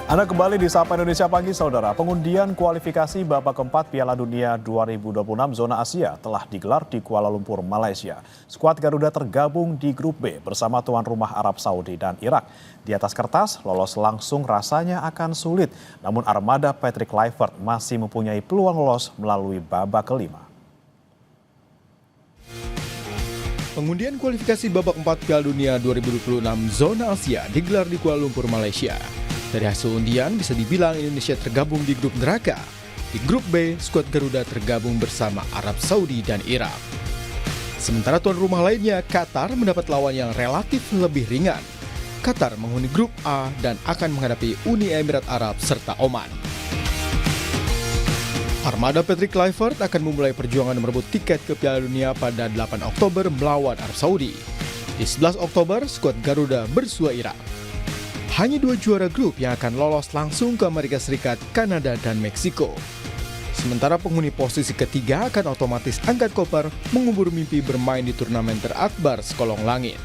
Anda kembali di Sapa Indonesia Pagi, Saudara. Pengundian kualifikasi babak keempat Piala Dunia 2026 zona Asia telah digelar di Kuala Lumpur, Malaysia. Skuad Garuda tergabung di grup B bersama tuan rumah Arab Saudi dan Irak. Di atas kertas, lolos langsung rasanya akan sulit. Namun armada Patrick Kluivert masih mempunyai peluang lolos melalui babak kelima. Pengundian kualifikasi babak 4 Piala Dunia 2026 zona Asia digelar di Kuala Lumpur, Malaysia. Dari hasil undian bisa dibilang Indonesia tergabung di grup neraka. Di grup B, skuad Garuda tergabung bersama Arab Saudi dan Irak. Sementara tuan rumah lainnya, Qatar mendapat lawan yang relatif lebih ringan. Qatar menghuni grup A dan akan menghadapi Uni Emirat Arab serta Oman. Armada Patrick Kluivert akan memulai perjuangan merebut tiket ke Piala Dunia pada 8 Oktober melawan Arab Saudi. Di 11 Oktober, skuad Garuda bersua Irak. Hanya 2 juara grup yang akan lolos langsung ke Amerika Serikat, Kanada, dan Meksiko. Sementara penghuni posisi ketiga akan otomatis angkat koper mengubur mimpi bermain di turnamen terakbar sekolong langit.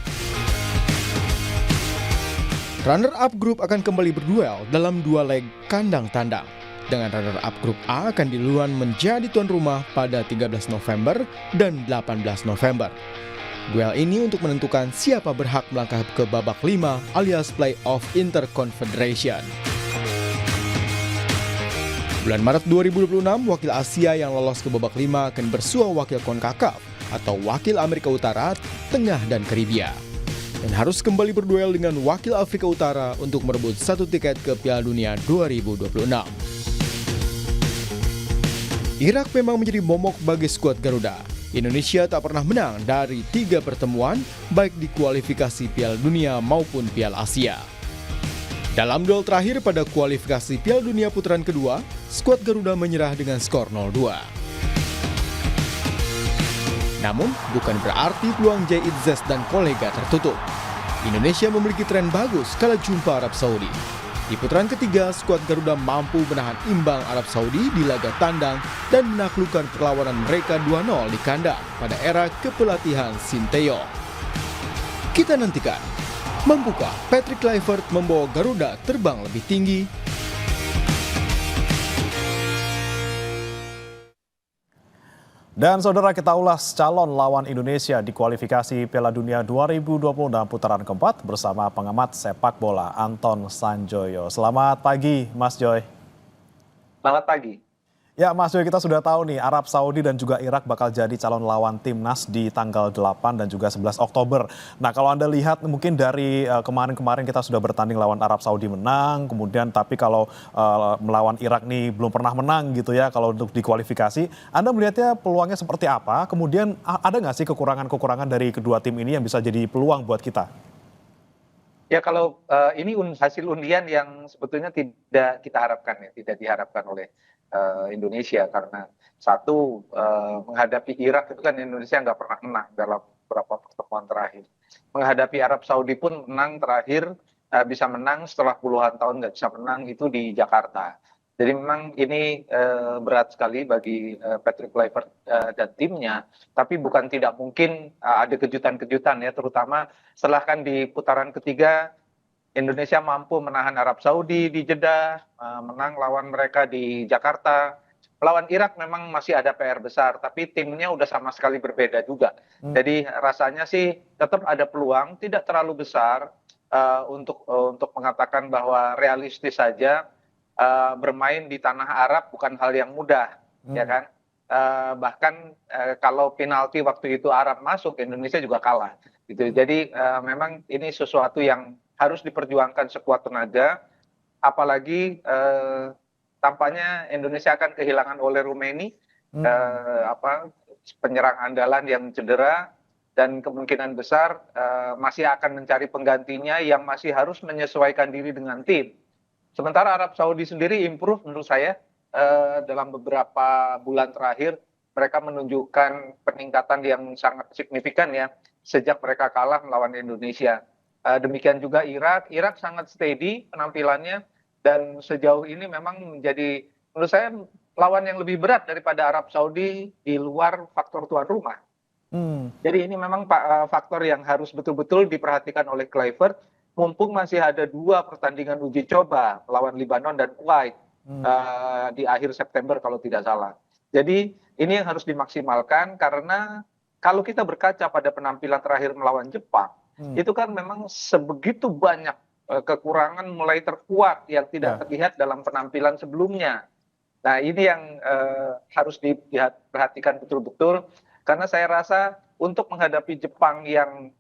Runner-up grup akan kembali berduel dalam 2 leg kandang tandang. Dengan runner-up grup A akan duluan menjadi tuan rumah pada 13 November dan 18 November. Duel ini untuk menentukan siapa berhak melangkah ke babak 5 alias Play-off Interconfederation. Bulan Maret 2026, wakil Asia yang lolos ke babak 5 akan bersua wakil CONCACAF atau wakil Amerika Utara, Tengah, dan Karibia. Dan harus kembali berduel dengan wakil Afrika Utara untuk merebut 1 tiket ke Piala Dunia 2026. Irak memang menjadi momok bagi skuad Garuda. Indonesia tak pernah menang dari 3 pertemuan, baik di kualifikasi Piala Dunia maupun Piala Asia. Dalam duel terakhir pada kualifikasi Piala Dunia putaran kedua, skuad Garuda menyerah dengan skor 0-2. Namun, bukan berarti peluang Jay Itzes dan kolega tertutup. Indonesia memiliki tren bagus kala jumpa Arab Saudi. Di putaran ketiga, skuad Garuda mampu menahan imbang Arab Saudi di laga tandang dan menaklukkan perlawanan mereka 2-0 di kandang pada era kepelatihan Sinteyong. Kita nantikan, mampukah Patrick Kluivert membawa Garuda terbang lebih tinggi? Dan saudara, kita ulas calon lawan Indonesia di kualifikasi Piala Dunia 2026 putaran keempat bersama pengamat sepak bola Anton Sanjoyo. Selamat pagi Mas Joy. Selamat pagi. Ya Mas Joy, kita sudah tahu nih Arab Saudi dan juga Irak bakal jadi calon lawan timnas di tanggal 8 dan juga 11 Oktober. Nah kalau Anda lihat mungkin dari kemarin-kemarin kita sudah bertanding lawan Arab Saudi menang, kemudian tapi kalau melawan Irak nih belum pernah menang gitu ya kalau untuk di kualifikasi. Anda melihatnya peluangnya seperti apa? Kemudian ada nggak sih kekurangan-kekurangan dari kedua tim ini yang bisa jadi peluang buat kita? Ya kalau ini hasil undian yang sebetulnya tidak kita harapkan ya, tidak diharapkan oleh Indonesia karena satu menghadapi Irak itu kan Indonesia nggak pernah menang dalam beberapa pertemuan terakhir. Menghadapi Arab Saudi pun menang terakhir bisa menang setelah puluhan tahun nggak bisa menang itu di Jakarta. Jadi memang ini berat sekali bagi Patrick Kluivert dan timnya, tapi bukan tidak mungkin ada kejutan-kejutan ya, terutama setelah kan di putaran ketiga Indonesia mampu menahan Arab Saudi di Jeddah, menang lawan mereka di Jakarta. Lawan Irak memang masih ada PR besar, tapi timnya udah sama sekali berbeda juga. Jadi rasanya sih tetap ada peluang, tidak terlalu besar untuk mengatakan bahwa realistis saja bermain di tanah Arab bukan hal yang mudah, ya kan? Bahkan kalau penalti waktu itu Arab masuk, Indonesia juga kalah. Gitu. Jadi memang ini sesuatu yang harus diperjuangkan sekuat tenaga, apalagi tampaknya Indonesia akan kehilangan oleh Rumeni, penyerang andalan yang cedera, dan kemungkinan besar masih akan mencari penggantinya yang masih harus menyesuaikan diri dengan tim. Sementara Arab Saudi sendiri improve menurut saya dalam beberapa bulan terakhir, mereka menunjukkan peningkatan yang sangat signifikan ya sejak mereka kalah melawan Indonesia. Demikian juga Irak sangat steady penampilannya dan sejauh ini memang menjadi menurut saya lawan yang lebih berat daripada Arab Saudi di luar faktor tuan rumah. Jadi ini memang faktor yang harus betul-betul diperhatikan oleh Kluivert mumpung masih ada 2 pertandingan uji coba melawan Libanon dan Kuwait Hmm. di akhir September kalau tidak salah. Jadi ini yang harus dimaksimalkan karena kalau kita berkaca pada penampilan terakhir melawan Jepang, Hmm. itu kan memang sebegitu banyak kekurangan mulai terkuat yang tidak Ya. terlihat dalam penampilan sebelumnya. Nah, ini yang harus diperhatikan betul-betul karena saya rasa untuk menghadapi Jepang yang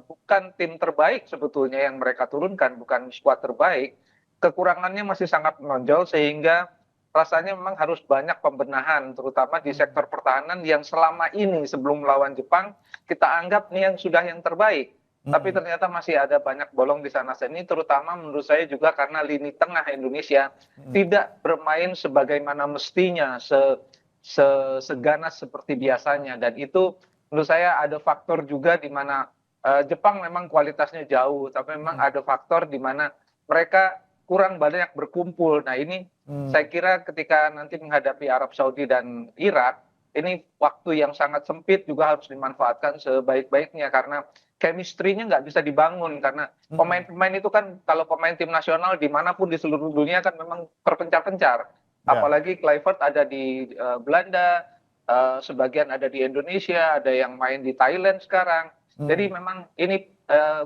bukan tim terbaik sebetulnya yang mereka turunkan, bukan skuad terbaik, kekurangannya masih sangat menonjol sehingga rasanya memang harus banyak pembenahan terutama di sektor pertahanan yang selama ini sebelum melawan Jepang kita anggap nih yang sudah yang terbaik. Tapi Hmm. ternyata masih ada banyak bolong di sana sini, terutama menurut saya juga karena lini tengah Indonesia Hmm. tidak bermain sebagaimana mestinya, seganas seperti biasanya. Dan itu menurut saya ada faktor juga di mana Jepang memang kualitasnya jauh, tapi memang Hmm. ada faktor di mana mereka kurang banyak berkumpul. Nah ini Hmm. saya kira ketika nanti menghadapi Arab Saudi dan Irak, ini waktu yang sangat sempit juga harus dimanfaatkan sebaik-baiknya karena chemistry-nya nggak bisa dibangun karena Hmm. pemain-pemain itu kan kalau pemain tim nasional dimanapun di seluruh dunia kan memang terpencar-pencar. Ya. Apalagi Kluivert ada di Belanda, sebagian ada di Indonesia, ada yang main di Thailand sekarang. Jadi Hmm. memang ini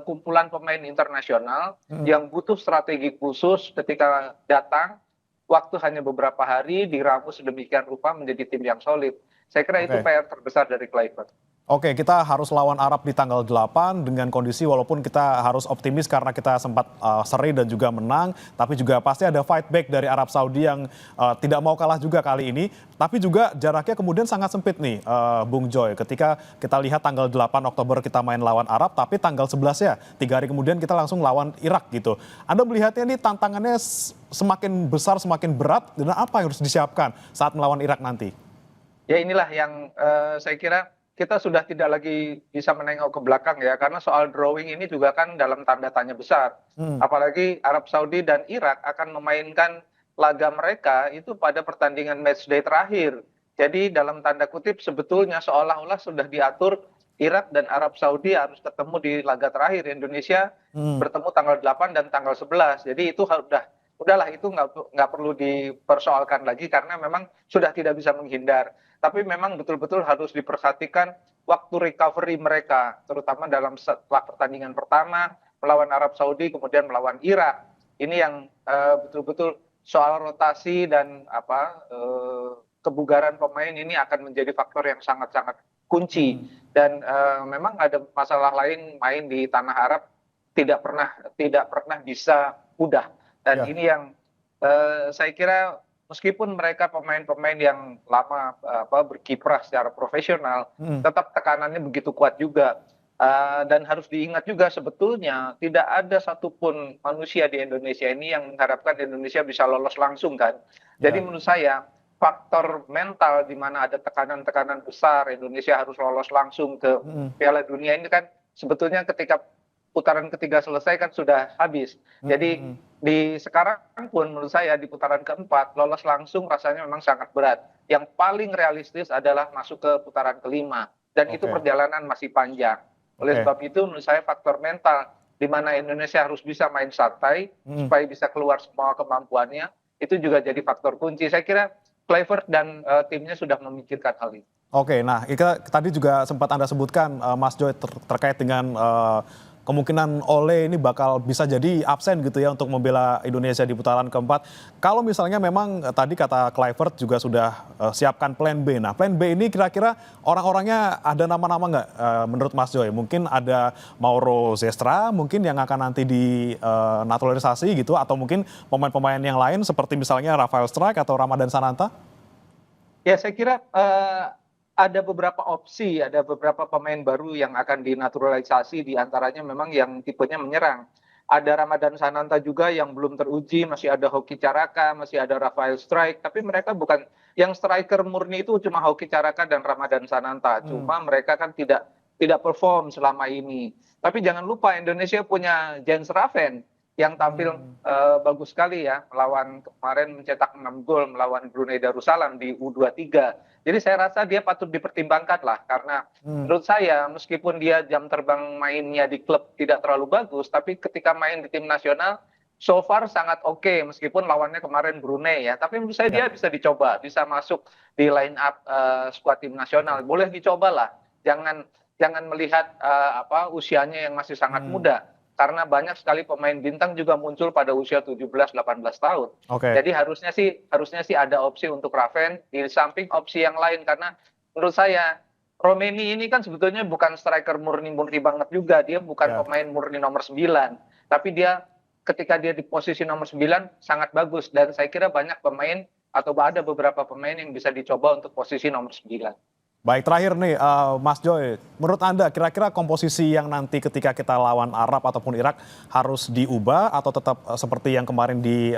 kumpulan pemain internasional Hmm. yang butuh strategi khusus ketika datang, waktu hanya beberapa hari diramu sedemikian rupa menjadi tim yang solid. Saya kira itu Oke. PR terbesar dari Kluivert. Oke, kita harus lawan Arab di tanggal 8 dengan kondisi walaupun kita harus optimis karena kita sempat seri dan juga menang, tapi juga pasti ada fight back dari Arab Saudi yang tidak mau kalah juga kali ini. Tapi juga jaraknya kemudian sangat sempit nih, Bung Joy. Ketika kita lihat tanggal 8 Oktober kita main lawan Arab, tapi tanggal 11 ya, 3 hari kemudian kita langsung lawan Irak gitu. Anda melihatnya ini tantangannya semakin besar, semakin berat, dan apa yang harus disiapkan saat melawan Irak nanti? Ya inilah yang saya kira kita sudah tidak lagi bisa menengok ke belakang ya, karena soal drawing ini juga kan dalam tanda tanya besar. Hmm. Apalagi Arab Saudi dan Irak akan memainkan laga mereka itu pada pertandingan matchday terakhir. Jadi dalam tanda kutip sebetulnya seolah-olah sudah diatur Irak dan Arab Saudi harus ketemu di laga terakhir. Indonesia Hmm. bertemu tanggal 8 dan tanggal 11. Jadi itu udahlah itu nggak perlu dipersoalkan lagi karena memang sudah tidak bisa menghindar. Tapi memang betul-betul harus diperhatikan waktu recovery mereka, terutama dalam setelah pertandingan pertama melawan Arab Saudi, kemudian melawan Irak. Ini yang betul-betul soal rotasi dan kebugaran pemain ini akan menjadi faktor yang sangat-sangat kunci. Hmm. Dan memang ada masalah lain main di tanah Arab tidak pernah bisa mudah. Dan Ya. ini yang saya kira meskipun mereka pemain-pemain yang lama berkiprah secara profesional, Hmm. tetap tekanannya begitu kuat juga. Dan harus diingat juga sebetulnya tidak ada satupun manusia di Indonesia ini yang mengharapkan Indonesia bisa lolos langsung kan. Jadi Ya. menurut saya faktor mental di mana ada tekanan-tekanan besar Indonesia harus lolos langsung ke Hmm. Piala Dunia ini kan sebetulnya ketika putaran ketiga selesai kan sudah habis. Jadi Hmm. di sekarang pun menurut saya di putaran keempat lolos langsung rasanya memang sangat berat. Yang paling realistis adalah masuk ke putaran kelima dan itu Oke. perjalanan masih panjang. Oleh Oke. sebab itu menurut saya faktor mental di mana Indonesia harus bisa main santai Hmm. supaya bisa keluar semua kemampuannya itu juga jadi faktor kunci. Saya kira Kluivert dan timnya sudah memikirkan hal ini. Oke, nah tadi juga sempat Anda sebutkan Mas Joy terkait dengan kemungkinan Ole ini bakal bisa jadi absen gitu ya untuk membela Indonesia di putaran keempat. Kalau misalnya memang tadi kata Kluivert juga sudah siapkan plan B. Nah, plan B ini kira-kira orang-orangnya ada nama-nama nggak menurut Mas Joy? Mungkin ada Mauro Zestra mungkin yang akan nanti di naturalisasi gitu, atau mungkin pemain-pemain yang lain seperti misalnya Rafael Strike atau Ramadan Sananta? Ya saya kira ada beberapa opsi, ada beberapa pemain baru yang akan dinaturalisasi, di antaranya memang yang tipenya menyerang. Ada Ramadan Sananta juga yang belum teruji, masih ada Hoki Caraka, masih ada Rafael Strike, tapi mereka bukan yang striker murni itu cuma Hoki Caraka dan Ramadan Sananta. Hmm. Cuma mereka kan tidak perform selama ini. Tapi jangan lupa Indonesia punya Jens Raven yang tampil bagus sekali ya, melawan kemarin mencetak 6 gol melawan Brunei Darussalam di U23. Jadi saya rasa dia patut dipertimbangkan lah, karena menurut saya meskipun dia jam terbang mainnya di klub tidak terlalu bagus, tapi ketika main di tim nasional so far sangat oke, meskipun lawannya kemarin Brunei ya. Tapi menurut saya dia bisa dicoba, bisa masuk di line up skuad tim nasional. Boleh dicoba lah, jangan melihat usianya yang masih sangat muda. Karena banyak sekali pemain bintang juga muncul pada usia 17-18 tahun. Jadi harusnya sih ada opsi untuk Raven di samping opsi yang lain, karena menurut saya Romeni ini kan sebetulnya bukan striker murni banget juga, dia bukan pemain murni nomor 9, tapi dia ketika dia di posisi nomor 9 sangat bagus, dan saya kira banyak pemain atau ada beberapa pemain yang bisa dicoba untuk posisi nomor 9. Baik, terakhir nih Mas Joy, menurut Anda kira-kira komposisi yang nanti ketika kita lawan Arab ataupun Irak harus diubah atau tetap seperti yang kemarin di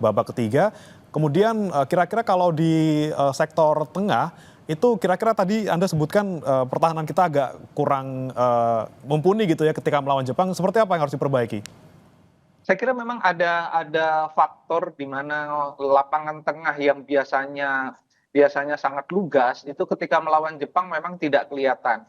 babak ketiga? Kemudian kira-kira kalau di sektor tengah, itu kira-kira tadi Anda sebutkan pertahanan kita agak kurang mumpuni gitu ya ketika melawan Jepang, seperti apa yang harus diperbaiki? Saya kira memang ada faktor di mana lapangan tengah yang biasanya sangat lugas, itu ketika melawan Jepang memang tidak kelihatan.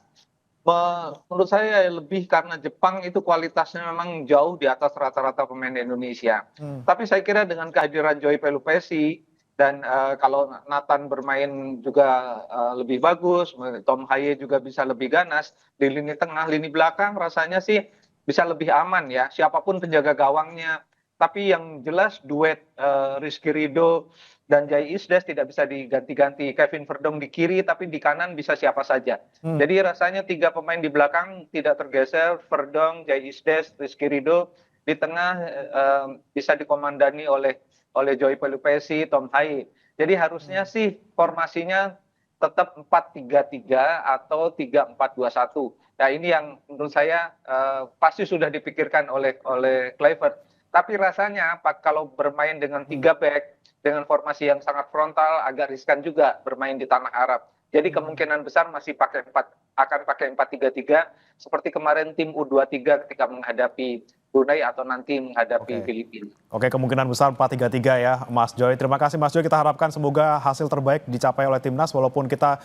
Menurut saya lebih karena Jepang itu kualitasnya memang jauh di atas rata-rata pemain Indonesia. Tapi saya kira dengan kehadiran Joy Pelupesi dan kalau Nathan bermain juga lebih bagus, Tom Haye juga bisa lebih ganas di lini tengah, lini belakang rasanya sih bisa lebih aman ya, siapapun penjaga gawangnya. Tapi yang jelas duet Rizky Ridho dan Jai Isdes tidak bisa diganti-ganti. Kevin Verdong di kiri, tapi di kanan bisa siapa saja. Jadi rasanya 3 pemain di belakang tidak tergeser, Verdong, Jai Isdes, Rizky Ridho. Di tengah bisa dikomandani oleh Joy Pelupesi, Tom Haye. Jadi harusnya sih formasinya tetap 4-3-3 atau 3-4-2-1. Nah ini yang menurut saya pasti sudah dipikirkan oleh Kluivert. Tapi rasanya kalau bermain dengan 3 back, dengan formasi yang sangat frontal, agak riskan juga bermain di tanah Arab. Jadi kemungkinan besar masih akan pakai 4-3-3 seperti kemarin tim U23 ketika menghadapi Brunei atau nanti menghadapi Filipina. Oke, kemungkinan besar 4-3-3 ya Mas Joy. Terima kasih Mas Joy, kita harapkan semoga hasil terbaik dicapai oleh timnas, walaupun kita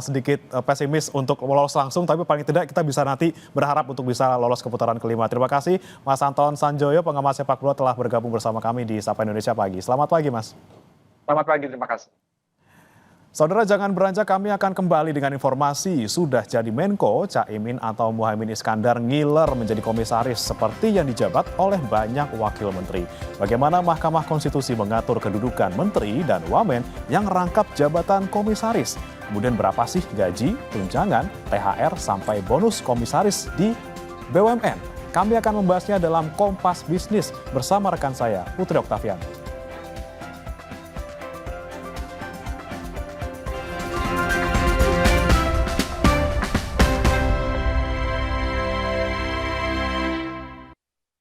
sedikit pesimis untuk lolos langsung, tapi paling tidak kita bisa nanti berharap untuk bisa lolos ke putaran kelima. Terima kasih Mas Anton Sanjoyo, pengamat sepak bola, telah bergabung bersama kami di Sapa Indonesia Pagi. Selamat pagi Mas. Selamat pagi, terima kasih. Saudara, jangan beranjak, kami akan kembali dengan informasi. Sudah jadi Menko, Caimin atau Muhaimin Iskandar ngiler menjadi komisaris seperti yang dijabat oleh banyak wakil menteri. Bagaimana Mahkamah Konstitusi mengatur kedudukan menteri dan wamen yang rangkap jabatan komisaris? Kemudian berapa sih gaji, tunjangan, THR, sampai bonus komisaris di BUMN? Kami akan membahasnya dalam Kompas Bisnis bersama rekan saya, Putri Oktavian.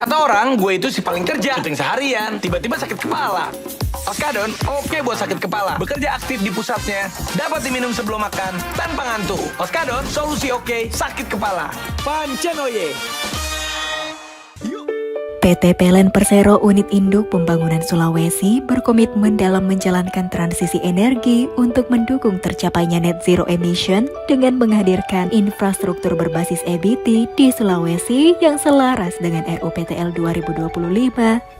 Kata orang, gue itu si paling kerja, syuting seharian, tiba-tiba sakit kepala. Oskadon, oke buat sakit kepala. Bekerja aktif di pusatnya, dapat diminum sebelum makan, tanpa ngantuk. Oskadon, solusi oke, sakit kepala. Pancenoye. PT PLN Persero Unit Induk Pembangunan Sulawesi berkomitmen dalam menjalankan transisi energi untuk mendukung tercapainya net zero emission dengan menghadirkan infrastruktur berbasis EBT di Sulawesi yang selaras dengan RUPTL 2025-2034.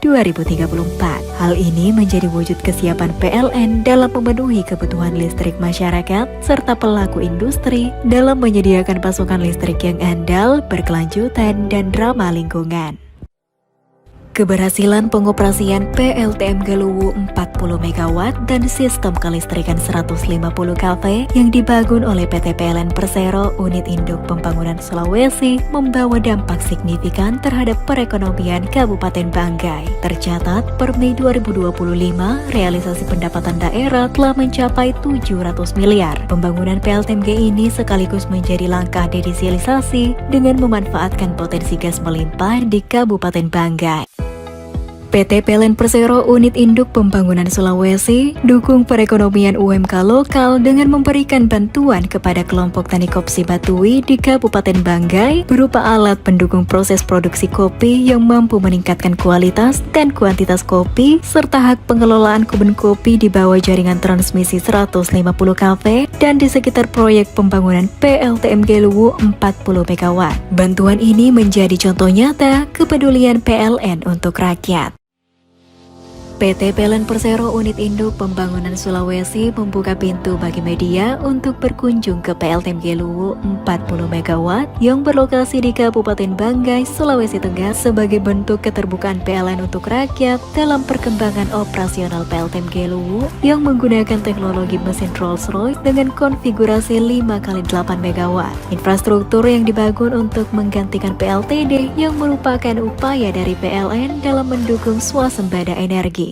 Hal ini menjadi wujud kesiapan PLN dalam memenuhi kebutuhan listrik masyarakat serta pelaku industri dalam menyediakan pasokan listrik yang andal, berkelanjutan, dan ramah lingkungan. Keberhasilan pengoperasian PLTM Galuwu 40 MW dan sistem kelistrikan 150 kV yang dibangun oleh PT PLN Persero Unit Induk Pembangunan Sulawesi membawa dampak signifikan terhadap perekonomian Kabupaten Banggai. Tercatat per Mei 2025, realisasi pendapatan daerah telah mencapai 700 miliar. Pembangunan PLTMG ini sekaligus menjadi langkah dedesialisasi dengan memanfaatkan potensi gas melimpah di Kabupaten Banggai. PT PLN Persero Unit Induk Pembangunan Sulawesi dukung perekonomian UMK lokal dengan memberikan bantuan kepada kelompok tani Kopsi Batui di Kabupaten Banggai berupa alat pendukung proses produksi kopi yang mampu meningkatkan kualitas dan kuantitas kopi serta hak pengelolaan kebun kopi di bawah jaringan transmisi 150 kV dan di sekitar proyek pembangunan PLTMG Luwu 40 MW. Bantuan ini menjadi contoh nyata kepedulian PLN untuk rakyat. PT PLN Persero Unit Induk Pembangunan Sulawesi membuka pintu bagi media untuk berkunjung ke PLTMG Luwu 40 MW yang berlokasi di Kabupaten Banggai, Sulawesi Tengah sebagai bentuk keterbukaan PLN untuk rakyat dalam perkembangan operasional PLTMG Luwu yang menggunakan teknologi mesin Rolls-Royce dengan konfigurasi 5x8 MW. Infrastruktur yang dibangun untuk menggantikan PLTD yang merupakan upaya dari PLN dalam mendukung swasembada energi.